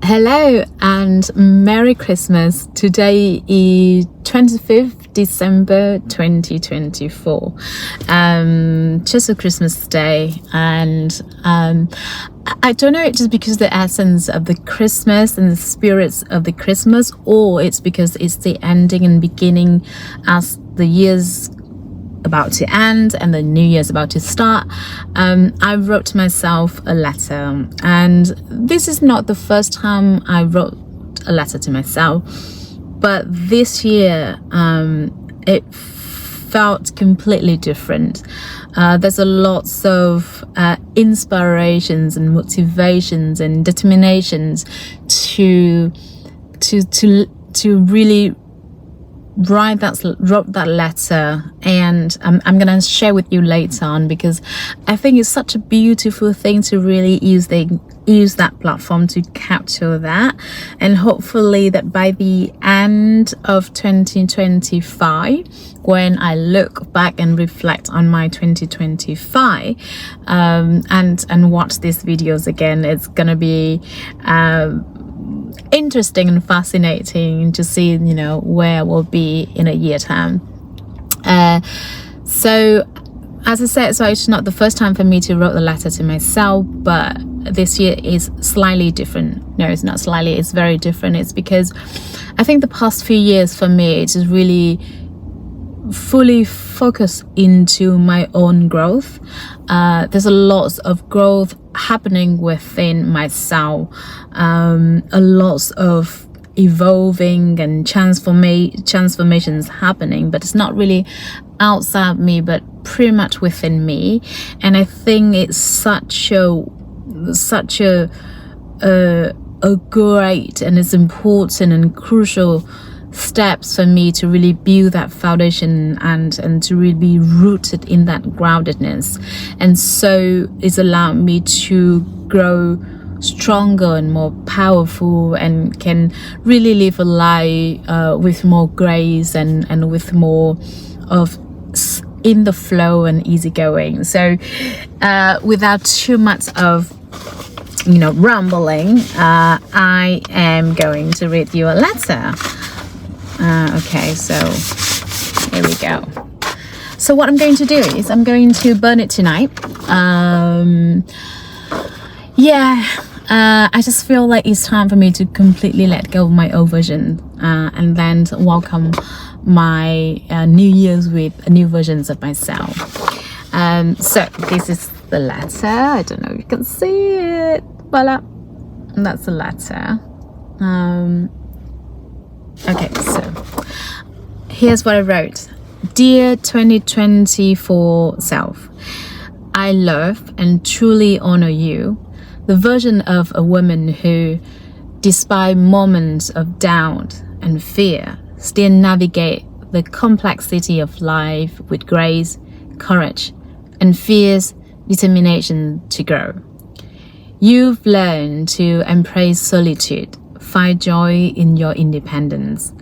Hello and Merry Christmas. Today is 25th December 2024. Just a Christmas day, and I don't know, it's just because the essence of the Christmas and the spirits of the Christmas, or it's because it's the ending and beginning as the year's about to end and the new year's about to start. I wrote myself a letter, and this is not the first time I wrote a letter to myself, but this year it felt completely different. There's a lots of inspirations and motivations and determinations to really wrote that letter, and I'm gonna share with you later on, because I think it's such a beautiful thing to really use that platform to capture that, and hopefully that by the end of 2025, when I look back and reflect on my 2025 and watch these videos again, it's gonna be interesting and fascinating to see, where we'll be in a year time. So as I said, so it's not the first time for me to write a letter to myself, but this year is slightly different. No, it's not slightly, it's very different. It's because I think the past few years for me, it's just really fully focused into my own growth. There's a lot of growth happening within myself, a lot of evolving and transformations happening, but it's not really outside me, but pretty much within me. And I think it's such a great, and it's important and crucial steps for me to really build that foundation and to really be rooted in that groundedness. And so it's allowed me to grow stronger and more powerful, and can really live a life with more grace and with more of in the flow and easygoing. So without too much of rambling, I am going to read you a letter. Okay, so here we go. So what I'm going to do is I'm going to burn it tonight. I just feel like it's time for me to completely let go of my old version, and then welcome my New Year's with new versions of myself. So this is the letter. I don't know if you can see it. Voila, that's the letter. Okay, so here's what I wrote. Dear 2024 self, I love and truly honor you, the version of a woman who, despite moments of doubt and fear, still navigate the complexity of life with grace, courage, and fierce determination to grow. You've learned to embrace solitude, find joy in your independence,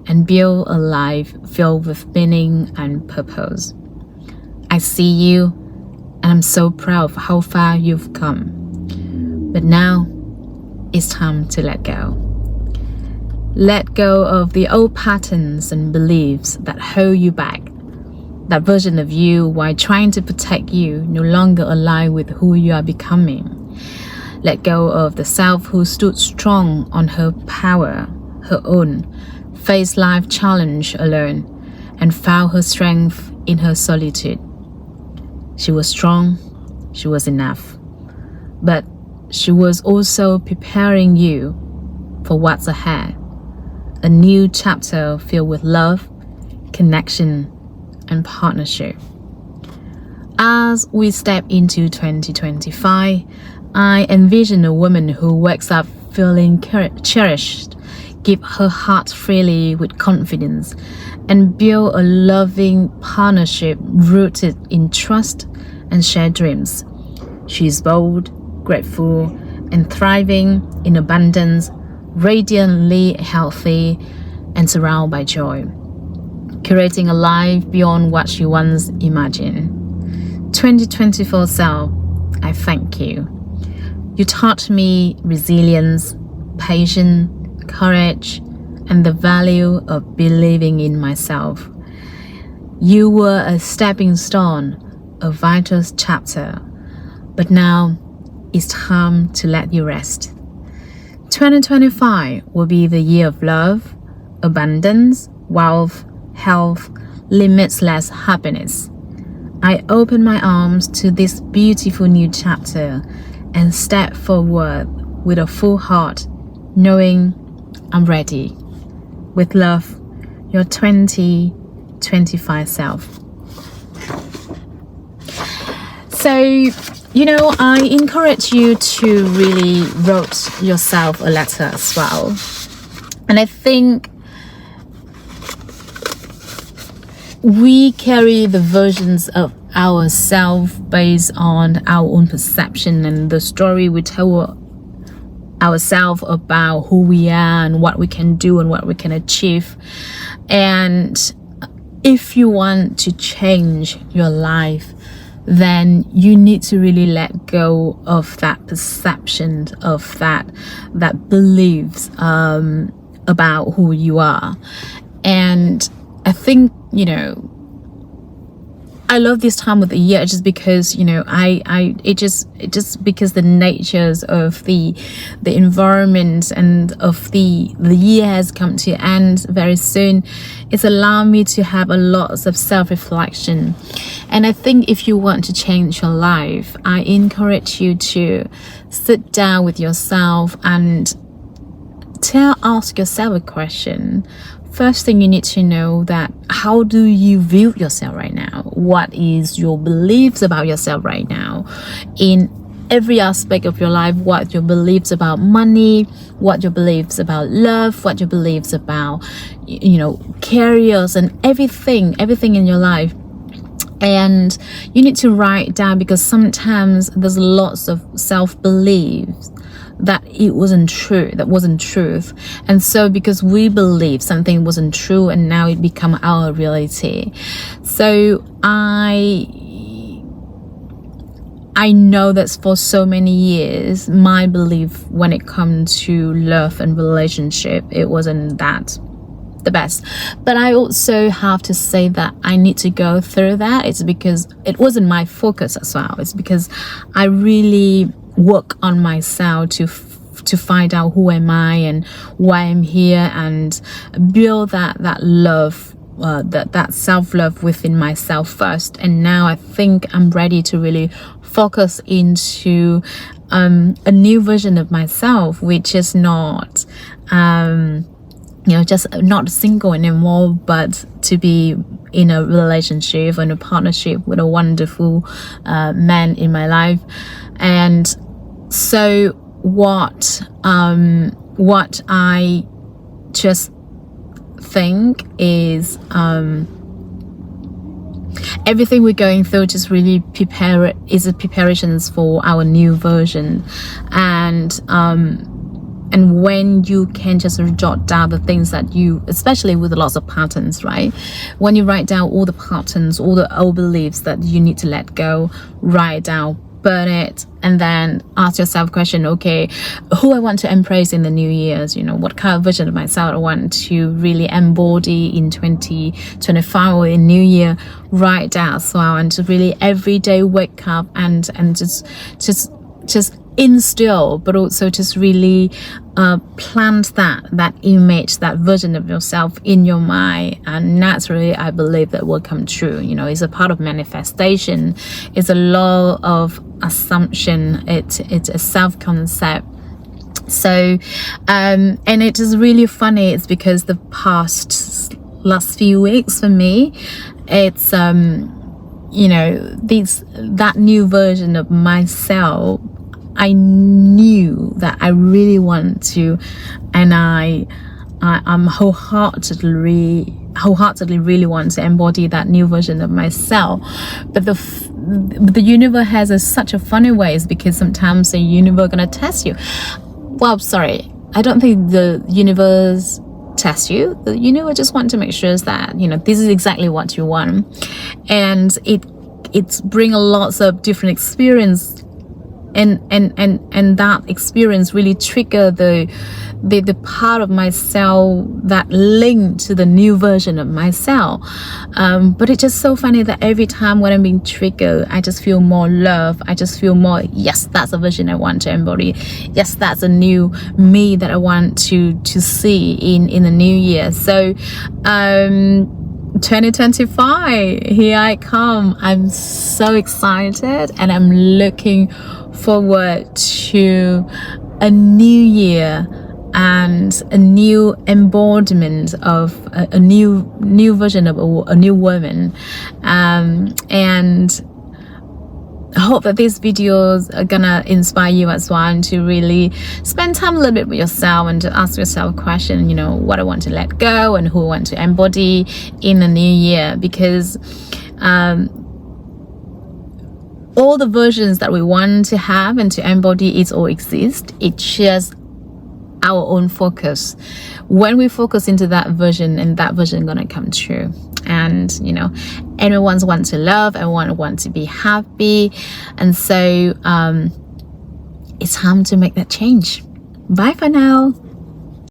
and build a life filled with meaning and purpose. I see you, and I'm so proud of how far you've come. But now, it's time to let go. Let go of the old patterns and beliefs that hold you back. That version of you, while trying to protect you, no longer align with who you are becoming. Let go of the self who stood strong on her power, her own, faced life challenge alone, and found her strength in her solitude. She was strong, she was enough, but she was also preparing you for what's ahead, a new chapter filled with love, connection, and partnership. As we step into 2025, I envision a woman who wakes up feeling cherished, give her heart freely with confidence, and build a loving partnership rooted in trust and shared dreams. She is bold, grateful, and thriving in abundance, radiantly healthy, and surrounded by joy, curating a life beyond what she once imagined. 2024 self, I thank you. You taught me resilience, patience, courage, and the value of believing in myself. You were a stepping stone, a vital chapter, but now it's time to let you rest. 2025 will be the year of love, abundance, wealth, health, limitless happiness. I open my arms to this beautiful new chapter and step forward with a full heart, knowing I'm ready. With love, your 2025 self. So, I encourage you to really write yourself a letter as well. And I think we carry the versions of ourselves based on our own perception and the story we tell ourselves about who we are and what we can do and what we can achieve. And if you want to change your life, then you need to really let go of that perception, of that beliefs about who you are. And I think, I love this time of the year just because, because the natures of the environment and of the year has come to end very soon. It's allowed me to have a lot of self-reflection. And I think if you want to change your life, I encourage you to sit down with yourself and ask yourself a question. First thing, you need to know that how do you view yourself right now? What is your beliefs about yourself right now? In every aspect of your life, what your beliefs about money, what your beliefs about love, what your beliefs about, careers and everything in your life. And you need to write down, because sometimes there's lots of self-beliefs that it wasn't true, that wasn't truth. And so because we believe something wasn't true and now it become our reality. So I know that for so many years, my belief when it comes to love and relationship, it wasn't that the best. But I also have to say that I need to go through that. It's because it wasn't my focus as well. It's because I really work on myself to find out who am I and why I'm here, and build that love, that self-love within myself first. And now I think I'm ready to really focus into a new version of myself, which is not just not single anymore, but to be in a relationship and a partnership with a wonderful man in my life. And so what I just think is everything we're going through just really preparations for our new version. And when you can just jot down the things that you, especially with lots of patterns, right? When you write down all the patterns, all the old beliefs that you need to let go, write down, burn it, and then ask yourself a question, okay, who I want to embrace in the new years, what kind of version of myself I want to really embody in 2025 or in new year. Write down as well, and to really every day wake up and just instill, but also just really plant that image, that version of yourself in your mind, and naturally I believe that will come true. It's a part of manifestation. It's a law of assumption. It's a self-concept. So and it is really funny. It's because the last few weeks for me, it's that new version of myself, I knew that I really want to, and I'm wholeheartedly really want to embody that new version of myself. But the universe has such a funny ways, because sometimes the universe gonna test you. Well, sorry, I don't think the universe test you. The universe just want to make sure that this is exactly what you want, and it's bring a lots of different experience. And that experience really trigger the the part of myself that linked to the new version of myself. But it's just so funny that every time when I'm being triggered, I just feel more love. I just feel more, yes, that's a vision I want to embody. Yes, that's a new me that I want to see in the new year. So 2025, here I come. I'm so excited, and I'm looking forward to a new year and a new embodiment of a new version of a new woman. And I hope that these videos are gonna inspire you as well, and to really spend time a little bit with yourself and to ask yourself a question, you know, what I want to let go and who I want to embody in the new year. Because all the versions that we want to have and to embody, it all exists. It's just our own focus. When we focus into that version, and that version gonna come true. And you know, everyone wants to love, everyone wants to be happy, and so it's time to make that change. Bye for now.